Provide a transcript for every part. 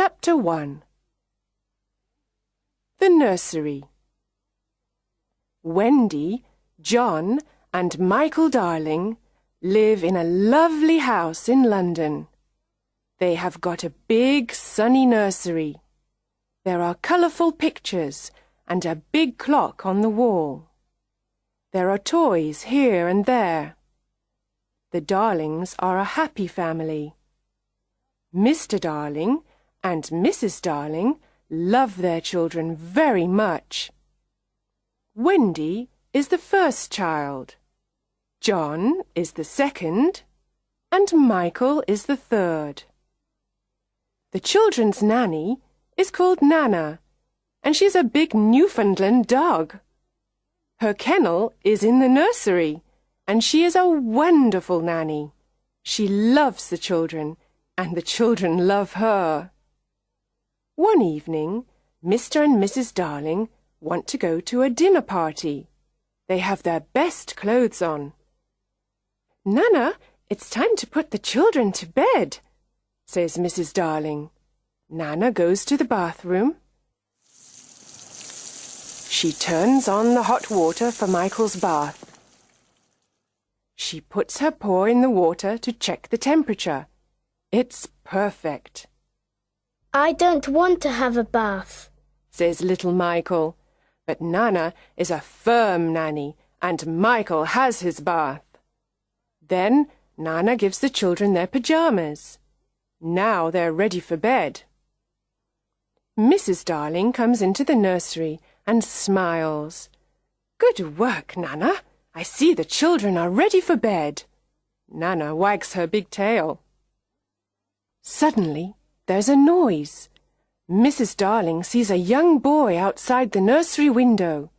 Chapter 1. The Nursery. Wendy, John, and Michael Darling live in a lovely house in London. They have got a big sunny nursery. There are colourful pictures and a big clock on the wall. There are toys here and there. The Darlings are a happy family. Mr. Darling and Mrs. Darling love their children very much. Wendy is the first child. John is the second, and Michael is the third. The children's nanny is called Nana, and she's a big Newfoundland dog. Her kennel is in the nursery, and she is a wonderful nanny. She loves the children, and the children love her. One evening, Mr. and Mrs. Darling want to go to a dinner party. They have their best clothes on. "Nana, it's time to put the children to bed," says Mrs. Darling. Nana goes to the bathroom. She turns on the hot water for Michael's bath. She puts her paw in the water to check the temperature. It's perfect. "I don't want to have a bath," says little Michael. But Nana is a firm nanny, and Michael has his bath. Then Nana gives the children their pyjamas. Now they're ready for bed. Mrs. Darling comes into the nursery and smiles. "Good work, Nana. I see the children are ready for bed." Nana wags her big tail. Suddenly, there's a noise. Mrs. Darling sees a young boy outside the nursery window.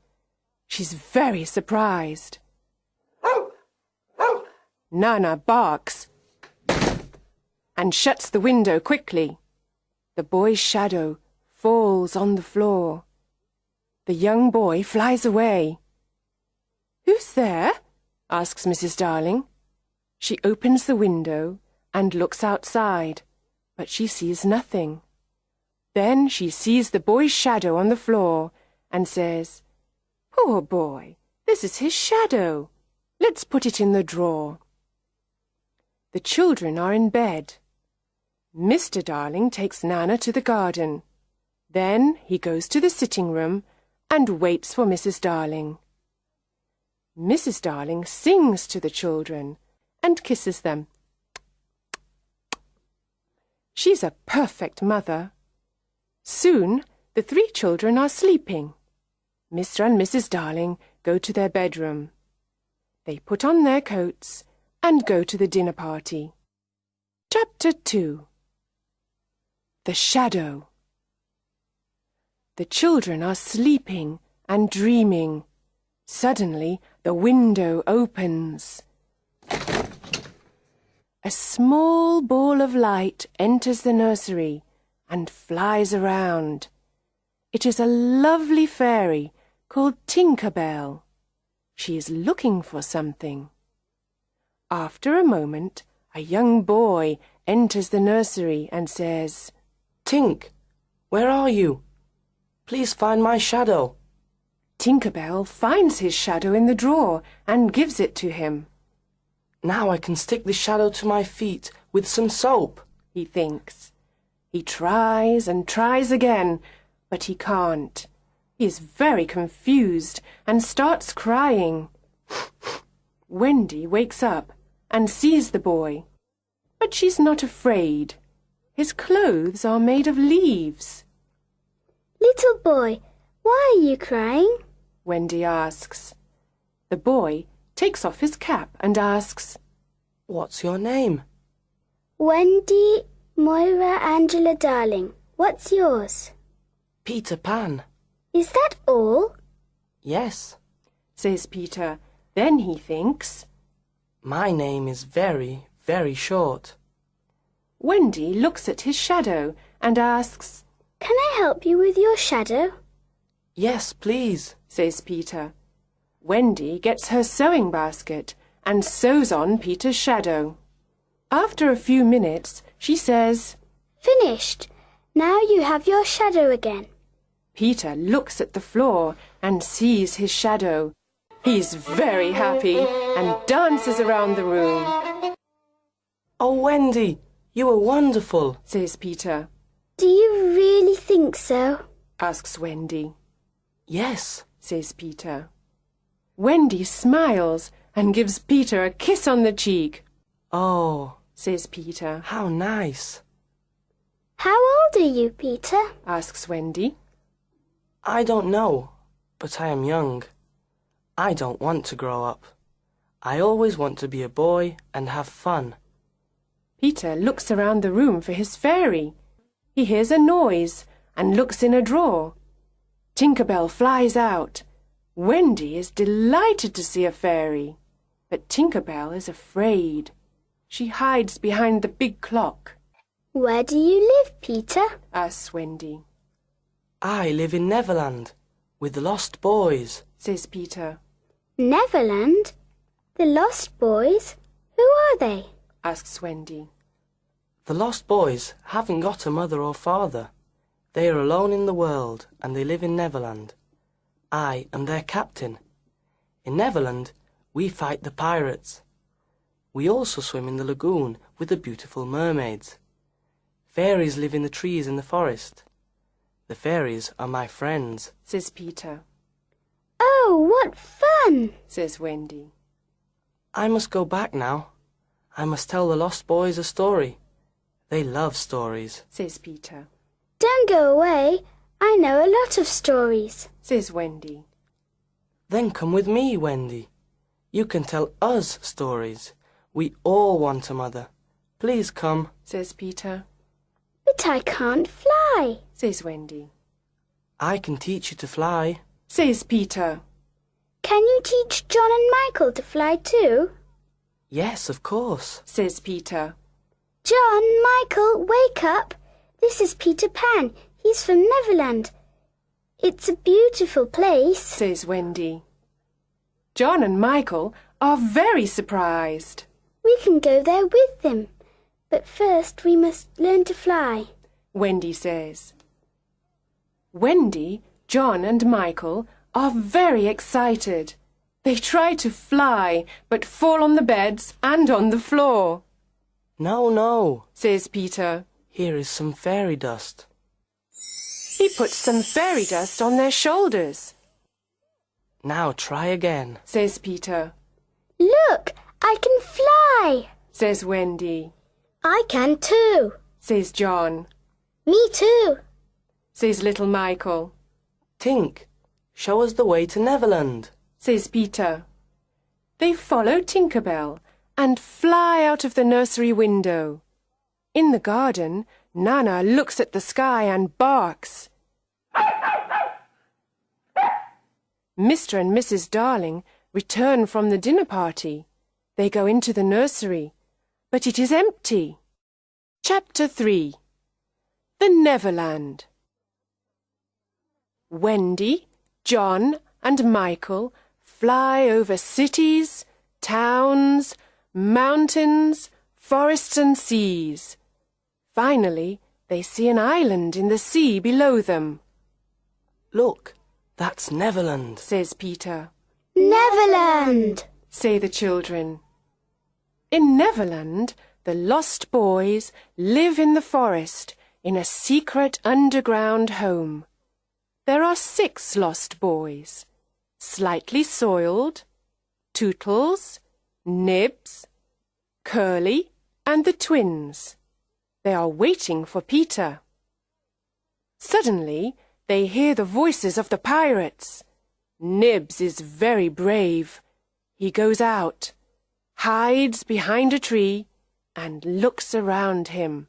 She's very surprised. Nana barks and shuts the window quickly. The boy's shadow falls on the floor. The young boy flies away. "Who's there?" asks Mrs. Darling. She opens the window and looks outside, but she sees nothing. Then she sees the boy's shadow on the floor and says, "Poor boy, this is his shadow. Let's put it in the drawer." The children are in bed. Mr. Darling takes Nana to the garden. Then he goes to the sitting room and waits for Mrs. Darling. Mrs. Darling sings to the children and kisses them. She's a perfect mother. Soon the three children are sleeping. Mr. and Mrs. Darling go to their bedroom. They put on their coats and go to the dinner party. Chapter 2. The Shadow. The children are sleeping and dreaming. Suddenly the window opens. A small ball of light enters the nursery and flies around. It is a lovely fairy called Tinker Bell. She is looking for something. After a moment, a young boy enters the nursery and says, "Tink, where are you? Please find my shadow." Tinker Bell finds his shadow in the drawer and gives it to him. "Now I can stick the shadow to my feet with some soap," he thinks. He tries and tries again, but he can't. He is very confused and starts crying. Wendy wakes up and sees the boy, but she's not afraid. His clothes are made of leaves. "Little boy, why are you crying?" Wendy asks. The boy takes off his cap and asks, "What's your name?" "Wendy Moira Angela Darling. What's yours?" "Peter Pan." "Is that all?" "Yes," says Peter. Then he thinks, "My name is very, very short." Wendy looks at his shadow and asks, "Can I help you with your shadow?" "Yes, please," says Peter. Wendy gets her sewing basket and sews on Peter's shadow. After a few minutes, she says, "Finished. Now you have your shadow again. Peter looks at the floor and sees his shadow. He's very happy and dances around the room. Oh, Wendy, you were wonderful, says Peter. Do you really think so? Asks Wendy. Yes, says Peter. Wendy smiles and gives Peter a kiss on the cheek. Oh, says Peter. how nice. How old are you, Peter? Asks Wendy. I don't know, but I am young. I don't want to grow up. I always want to be a boy and have fun. Peter looks around the room for his fairy. He hears a noise and looks in a drawer. Tinker Bell flies out. Wendy is delighted to see a fairy, but Tinker Bell is afraid. She hides behind the big clock. Where do you live, Peter? Asks Wendy. I live in Neverland with the lost boys, says Peter. Neverland? The Lost Boys? Who are they? Asks Wendy. The lost boys haven't got a mother or father. They are alone in the world and they live in Neverland. I am their captain. In Neverland, we fight the pirates. We also swim in the lagoon with the beautiful mermaids. Fairies live in the trees in the forest. The fairies are my friends, says Peter. Oh, what fun! Says Wendy. I must go back now. I must tell the lost boys a story. They love stories, says Peter. Don't go away. I know a lot of stories, says Wendy. Then come with me, Wendy. You can tell us stories. We all want a mother. Please come, says Peter. But I can't fly, says Wendy. I can teach you to fly, says Peter. Can you teach John and Michael to fly too? Yes, of course, says Peter. John, Michael, wake up. This is Peter Pan. He's from Neverland. It's a beautiful place, says Wendy. John and Michael are very surprised. We can go there with them. But first we must learn to fly, Wendy says. Wendy, John and Michael are very excited. They try to fly, but fall on the beds and on the floor. No, no, says Peter. Here is some fairy dust. He puts some fairy dust on their shoulders. Now try again, says Peter. Look, I can fly, says Wendy. I can too, says John. Me too, says little Michael. Tink, show us the way to Neverland, says Peter. They follow Tinker Bell and fly out of the nursery window. In the garden, Nana looks at the sky and barks. Mr. and Mrs. Darling return from the dinner party. They go into the nursery, but it is empty. Chapter 3. The Neverland. Wendy, John, and Michael fly over cities, towns, mountains, forests and seas. Finally, they see an island in the sea below them. Look, that's Neverland, says Peter. Neverland, say the children. In Neverland, the lost boys live in the forest in a secret underground home. There are 6 lost boys: Slightly Soiled, Tootles, Nibs, Curly, and the twins. They are waiting for Peter. Suddenly, they hear the voices of the pirates. Nibs is very brave. He goes out, hides behind a tree, and looks around him.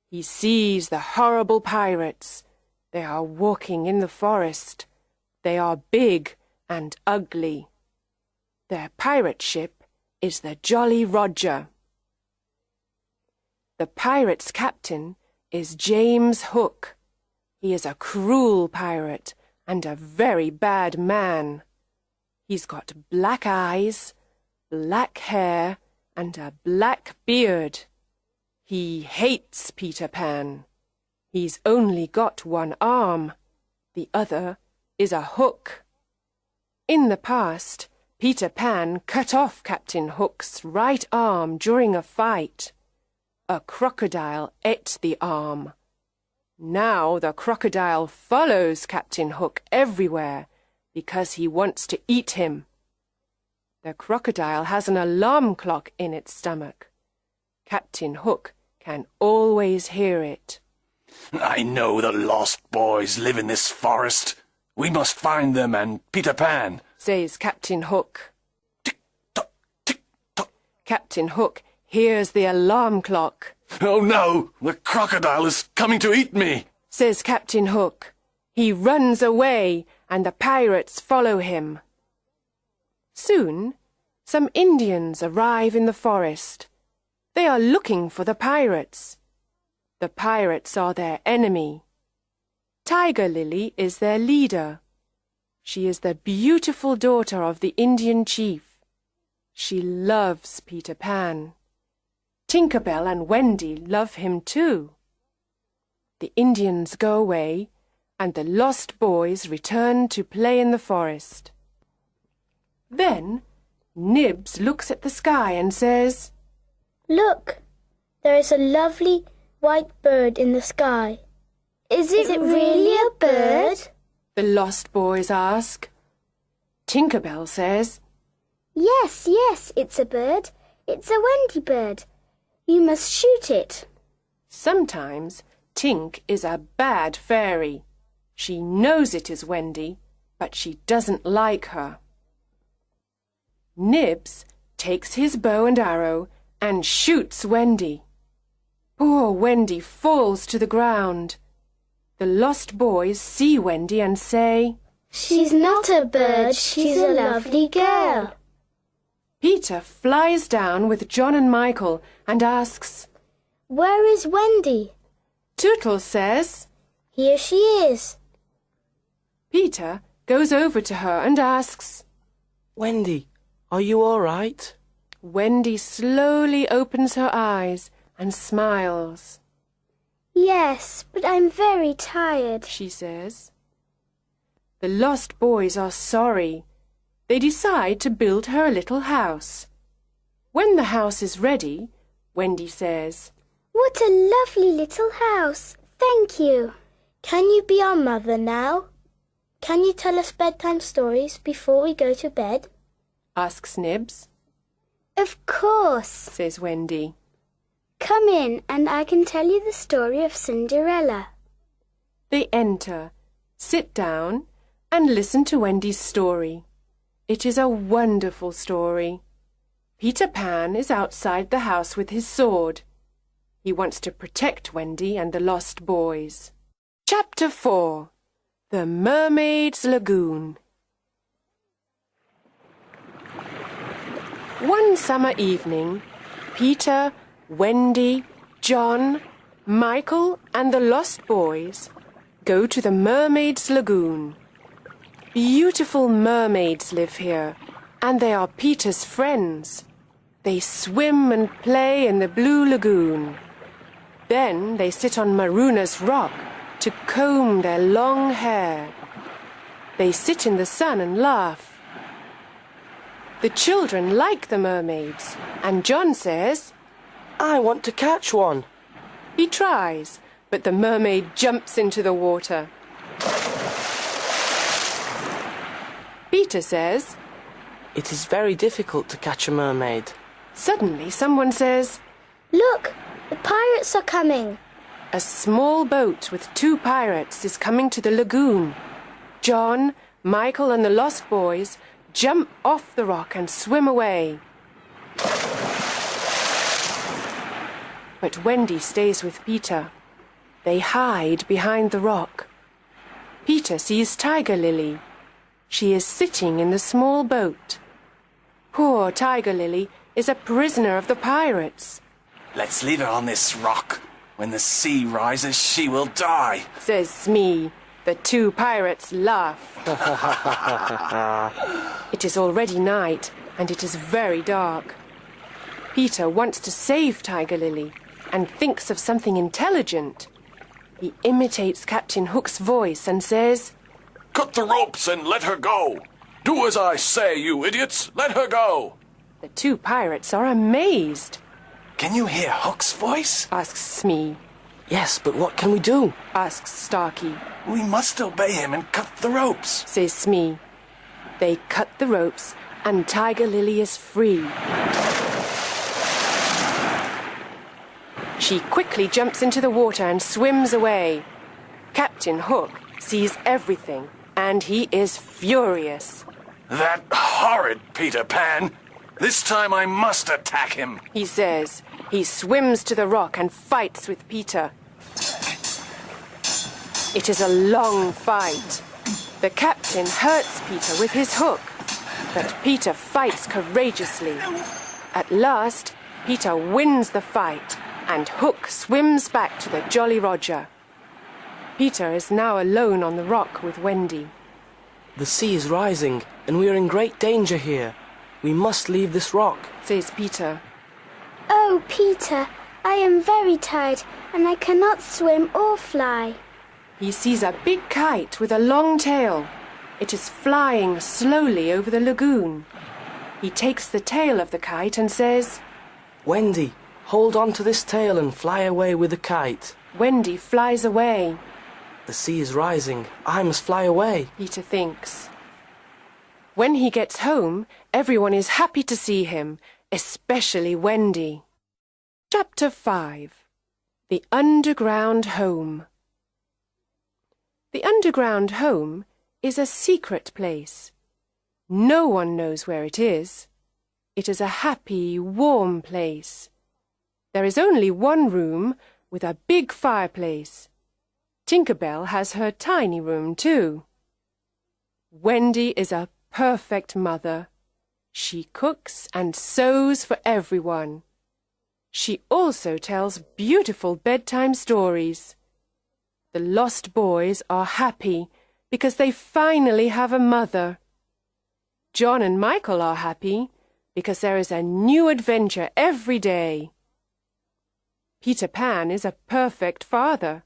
He sees the horrible pirates. They are walking in the forest. They are big and ugly. Their pirate ship is the Jolly Roger. The pirates' captain is James Hook. He is a cruel pirate and a very bad man. He's got black eyes, black hair, and a black beard. He hates Peter Pan. He's only got one arm. The other is a hook. In the past, Peter Pan cut off Captain Hook's right arm during a fight. A crocodile ate the arm. Now the crocodile follows Captain Hook everywhere because he wants to eat him. The crocodile has an alarm clock in its stomach. Captain Hook can always hear it. I know the lost boys live in this forest. We must find them and Peter Pan, says Captain Hook. Tick-tock, tick-tock. Captain Hook hears the alarm clock. Oh no, the crocodile is coming to eat me, says Captain Hook. He runs away and the pirates follow him. Soon, some Indians arrive in the forest. They are looking for the pirates. The pirates are their enemy. Tiger Lily is their leader. She is the beautiful daughter of the Indian chief. She loves Peter Pan. Tinker Bell and Wendy love him too. The Indians go away, and the lost boys return to play in the forest. Then Nibs looks at the sky and says, Look, there is a lovely white bird in the sky. Is it really a bird? The lost boys ask. Tinker Bell says, Yes, it's a bird. It's a Wendy bird. You must shoot it. Sometimes Tink is a bad fairy. She knows it is Wendy, but she doesn't like her. Nibs takes his bow and arrow and shoots Wendy. Poor Wendy falls to the ground. The lost boys see Wendy and say, She's not a bird, she's a lovely girl. Peter flies down with John and Michael and asks, Where is Wendy? Tootles says, Here she is. Peter goes over to her and asks, Wendy, are you all right? Wendy slowly opens her eyes and smiles. Yes, but I'm very tired, she says. The lost boys are sorry. They decide to build her a little house. When the house is ready, Wendy says, What a lovely little house. Thank you. Can you be our mother now? Can you tell us bedtime stories before we go to bed? asks Nibs. Of course, says Wendy. Come in and I can tell you the story of Cinderella. They enter, sit down, and listen to Wendy's story. It is a wonderful story. Peter Pan is outside the house with his sword. He wants to protect Wendy and the lost boys. Chapter 4. The Mermaids Lagoon. One summer evening, Peter, Wendy, John, Michael and the lost boys go to the Mermaids Lagoon. Beautiful mermaids live here, and they are Peter's friends. They swim and play in the blue lagoon. Then they sit on Maruna's rock to comb their long hair. They sit in the sun and laugh. The children like the mermaids, and John says, I want to catch one. He tries, but the mermaid jumps into the water. Peter says, It is very difficult to catch a mermaid. Suddenly someone says, Look, the pirates are coming. A small boat with 2 pirates is coming to the lagoon. John, Michael and the lost boys jump off the rock and swim away. But Wendy stays with Peter. They hide behind the rock. Peter sees Tiger Lily. She is sitting in the small boat. Poor Tiger Lily is a prisoner of the pirates. Let's leave her on this rock. When the sea rises, she will die, says Smee. The 2 pirates laugh. It is already night, and it is very dark. Peter wants to save Tiger Lily and thinks of something intelligent. He imitates Captain Hook's voice and says, Cut the ropes and let her go. Do as I say, you idiots. Let her go. The two pirates are amazed. Can you hear Hook's voice? Asks Smee. Yes, but what can we do? Asks Starkey. We must obey him and cut the ropes. Says Smee. They cut the ropes and Tiger Lily is free. She quickly jumps into the water and swims away. Captain Hook sees everything and he is furious. That horrid Peter Pan. This time I must attack him. He says. He swims to the rock and fights with Peter. It is a long fight. The captain hurts Peter with his hook, but Peter fights courageously. At last, Peter wins the fight, and Hook swims back to the Jolly Roger. Peter is now alone on the rock with Wendy. The sea is rising, and we are in great danger here. We must leave this rock, says Peter. Oh, Peter, I am very tired and I cannot swim or fly. He sees a big kite with a long tail. It is flying slowly over the lagoon. He takes the tail of the kite and says, Wendy, hold on to this tail and fly away with the kite. Wendy flies away. The sea is rising. I must fly away, Peter thinks. When he gets home, everyone is happy to see him, especially Wendy. Chapter 5. The Underground Home. The underground home is a secret place. No one knows where it is. It is a happy, warm place. There is only one room with a big fireplace. Tinker Bell has her tiny room too. Wendy is a perfect mother. She cooks and sews for everyone. She also tells beautiful bedtime stories. The lost boys are happy because they finally have a mother. John and Michael are happy because there is a new adventure every day. Peter Pan is a perfect father.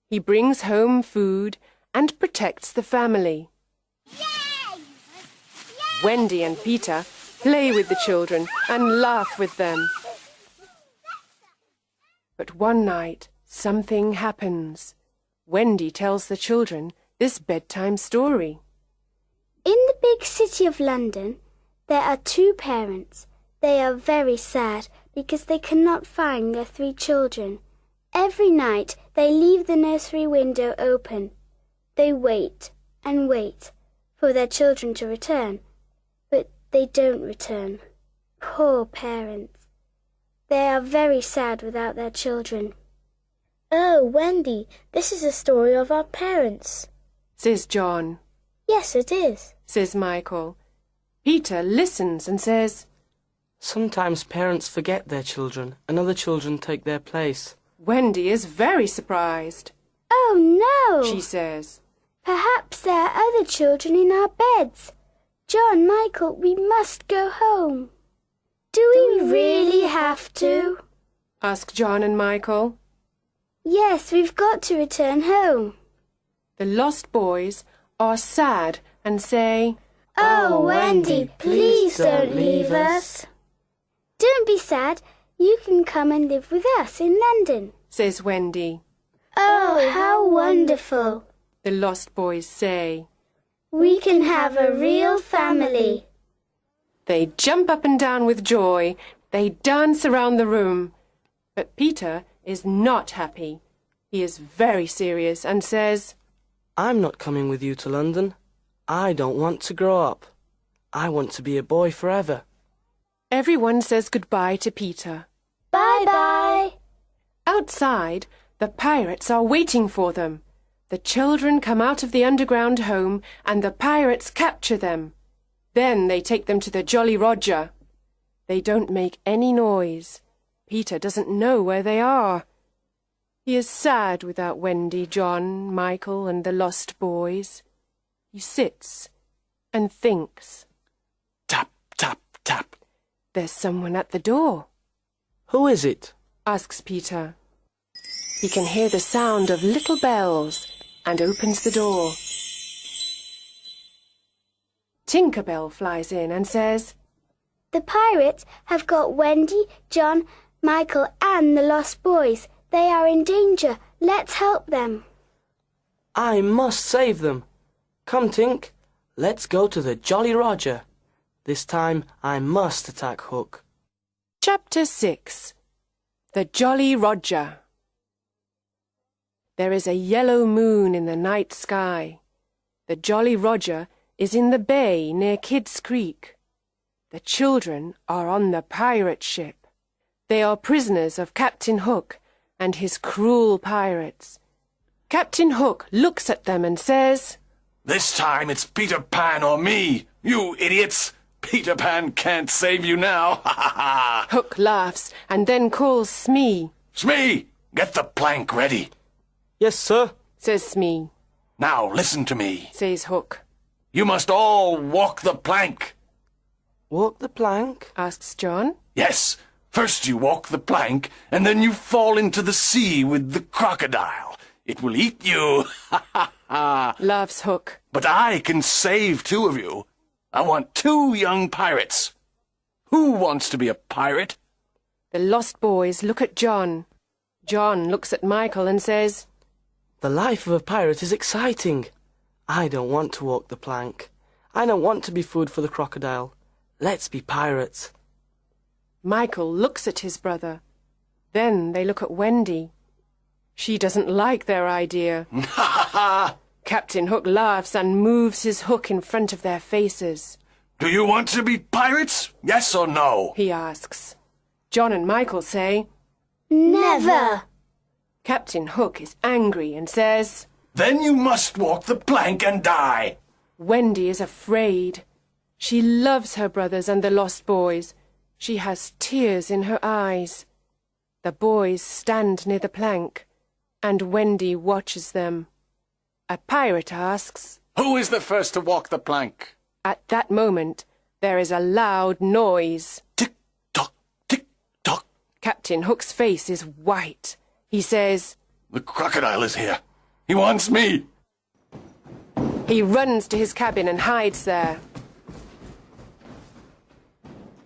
He brings home food and protects the family. Yay! Wendy and Peter play with the children and laugh with them. But one night, something happens. Wendy tells the children this bedtime story. In the big city of London, there are two parents. They are very sad because they cannot find their 3 children. Every night they leave the nursery window open. They wait and wait for their children to return, but they don't return. Poor parents. They are very sad without their children. Oh, Wendy, this is a story of our parents, says John. Yes, it is, says Michael. Peter listens and says, Sometimes parents forget their children and other children take their place. Wendy is very surprised. Oh, no, she says. Perhaps there are other children in our beds. John, Michael, we must go home. Do we really have to? Ask John and Michael. Yes, we've got to return home. The lost boys are sad and say, Oh, Wendy, please don't leave us. Don't be sad. You can come and live with us in London, says Wendy. Oh, how wonderful, the lost boys say. We can have a real family. They jump up and down with joy. They dance around the room. But Peter is not happy. He is very serious and says, I'm not coming with you to London. I don't want to grow up. I want to be a boy forever. Everyone says goodbye to Peter. Bye-bye. Outside, the pirates are waiting for them. The children come out of the underground home and the pirates capture them. Then they take them to the Jolly Roger. They don't make any noise. Peter doesn't know where they are. He is sad without Wendy, John, Michael, and the lost boys. He sits and thinks. Tap, tap, tap. There's someone at the door. Who is it? Asks Peter. He can hear the sound of little bells and opens the door. Tinker Bell flies in and says, The pirates have got Wendy, John, Michael and the lost boys. They are in danger. Let's help them. I must save them. Come, Tink, let's go to the Jolly Roger. This time I must attack Hook. Chapter 6. The Jolly Roger. There is a yellow moon in the night sky. The Jolly Roger is in the bay near Kidd's Creek. The children are on the pirate ship. They are prisoners of Captain Hook and his cruel pirates. Captain Hook looks at them and says, This time it's Peter Pan or me, you idiots! Peter Pan can't save you now, ha ha ha! Hook laughs and then calls Smee. Smee, get the plank ready. Yes, sir, says Smee. Now listen to me, says Hook. You must all walk the plank. Walk the plank? Asks John. Yes, first you walk the plank, and then you fall into the sea with the crocodile. It will eat you, ha ha ha! Laughs Hook. But I can save 2 of you. I want 2 young pirates. Who wants to be a pirate? The lost boys look at John. John looks at Michael and says, The life of a pirate is exciting. I don't want to walk the plank. I don't want to be food for the crocodile. Let's be pirates. Michael looks at his brother. Then they look at Wendy. She doesn't like their idea. Ha ha ha! Captain Hook laughs and moves his hook in front of their faces. Do you want to be pirates? Yes or no? He asks. John and Michael say, Never! Captain Hook is angry and says, Then you must walk the plank and die. Wendy is afraid. She loves her brothers and the lost boys. She has tears in her eyes. The boys stand near the plank, and Wendy watches them. A pirate asks, Who is the first to walk the plank? At that moment, there is a loud noise. Tick-tock, tick-tock. Captain Hook's face is white. He says, The crocodile is here. He wants me. He runs to his cabin and hides there.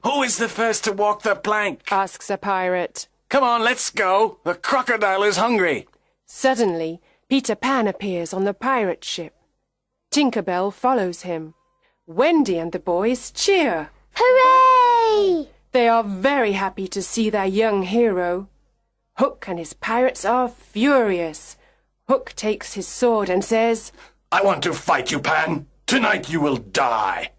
Who is the first to walk the plank? Asks a pirate. Come on, let's go. The crocodile is hungry. Suddenly, Peter Pan appears on the pirate ship. Tinker Bell follows him. Wendy and the boys cheer. Hooray! They are very happy to see their young hero. Hook and his pirates are furious. Hook takes his sword and says, I want to fight you, Pan. Tonight you will die.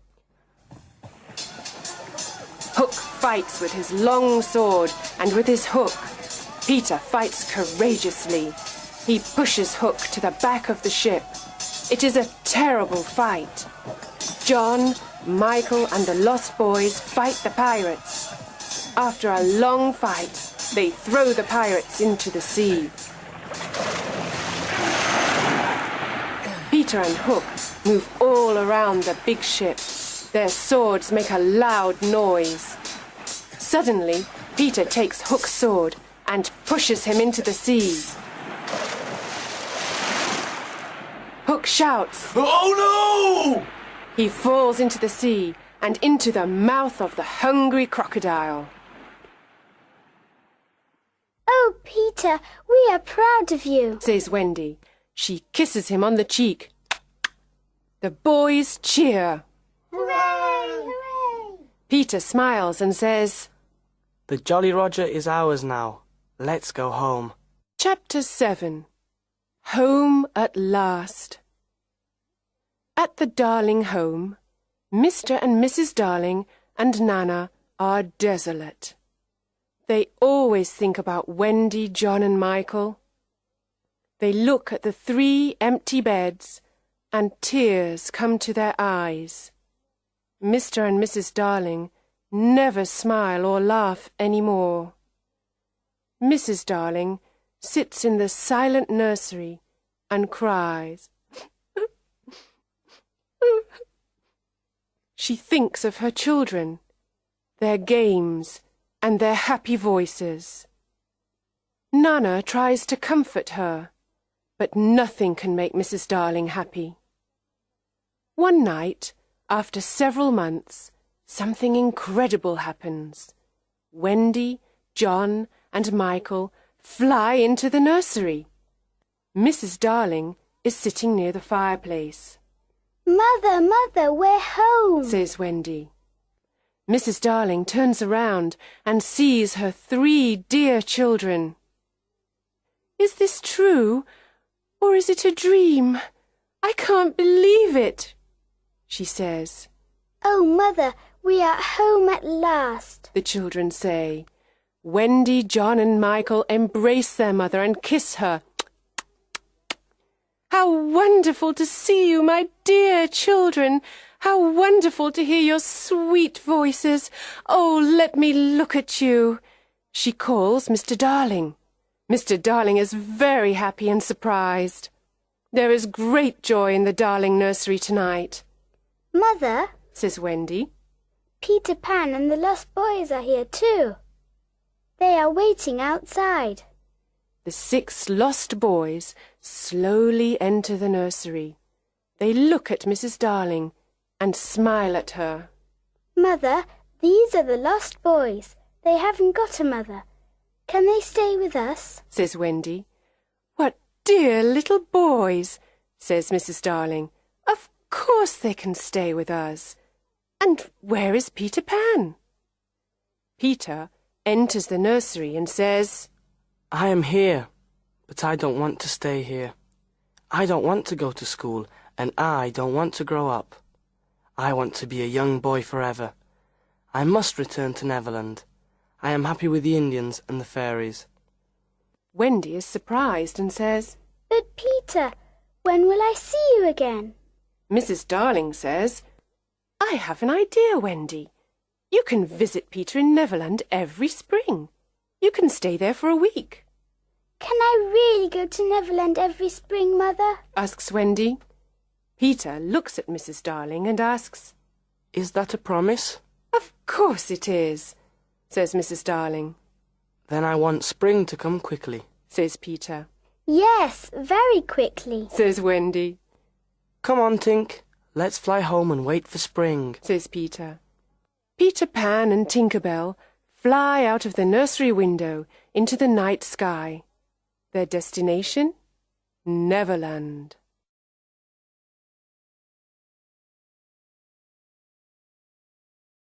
Hook fights with his long sword and with his hook. Peter fights courageously. He pushes Hook to the back of the ship. It is a terrible fight. John, Michael and the lost boys fight the pirates. After a long fight, they throw the pirates into the sea. Peter and Hook move all around the big ship. Their swords make a loud noise. Suddenly, Peter takes Hook's sword and pushes him into the sea. Hook shouts. Oh no! He falls into the sea and into the mouth of the hungry crocodile. Oh, Peter, we are proud of you, says Wendy. She kisses him on the cheek. The boys cheer. Hooray! Hooray! Peter smiles and says, The Jolly Roger is ours now. Let's go home. Chapter 7. Home at last. At the Darling home, Mr. and Mrs. Darling and Nana are desolate. They always think about Wendy, John and Michael. They look at the 3 empty beds and tears come to their eyes. Mr. and Mrs. Darling never smile or laugh any more. Mrs. Darling sits in the silent nursery and cries. She thinks of her children, their games and their happy voices. Nana tries to comfort her, but nothing can make Mrs. Darling happy. One night, after several months, something incredible happens. Wendy, John, and Michael fly into the nursery. Mrs. Darling is sitting near the fireplace. Mother, Mother, we're home, says Wendy. Mrs. Darling turns around and sees her 3 dear children. Is this true, or is it a dream? I can't believe it, she says. Oh, Mother, we are home at last, the children say. Wendy, John, and Michael embrace their mother and kiss her. How wonderful to see you, my dear children! How wonderful to hear your sweet voices! Oh, let me look at you! She calls Mr. Darling. Mr. Darling is very happy and surprised. There is great joy in the Darling nursery tonight. Mother, says Wendy, Peter Pan and the Lost Boys are here too. They are waiting outside. The 6 lost boys slowly enter the nursery. They look at Mrs. Darling and smile at her. Mother, these are the lost boys. They haven't got a mother. Can they stay with us? says Wendy. What dear little boys, says Mrs. Darling. Of course they can stay with us. And where is Peter Pan? Peter enters the nursery and says, I am here, but I don't want to stay here. I don't want to go to school, and I don't want to grow up. I want to be a young boy forever. I must return to Neverland. I am happy with the Indians and the fairies. Wendy is surprised and says, But Peter, when will I see you again? Mrs. Darling says, I have an idea, Wendy. You can visit Peter in Neverland every spring. You can stay there for a week. Can I really go to Neverland every spring, Mother? asks Wendy. Peter looks at Mrs. Darling and asks, Is that a promise? Of course it is, says Mrs. Darling. Then I want spring to come quickly, says Peter. Yes, very quickly, says Wendy. Come on, Tink. Let's fly home and wait for spring, says Peter. Peter Pan and Tinker Bell fly out of the nursery window into the night sky. Their destination? Neverland.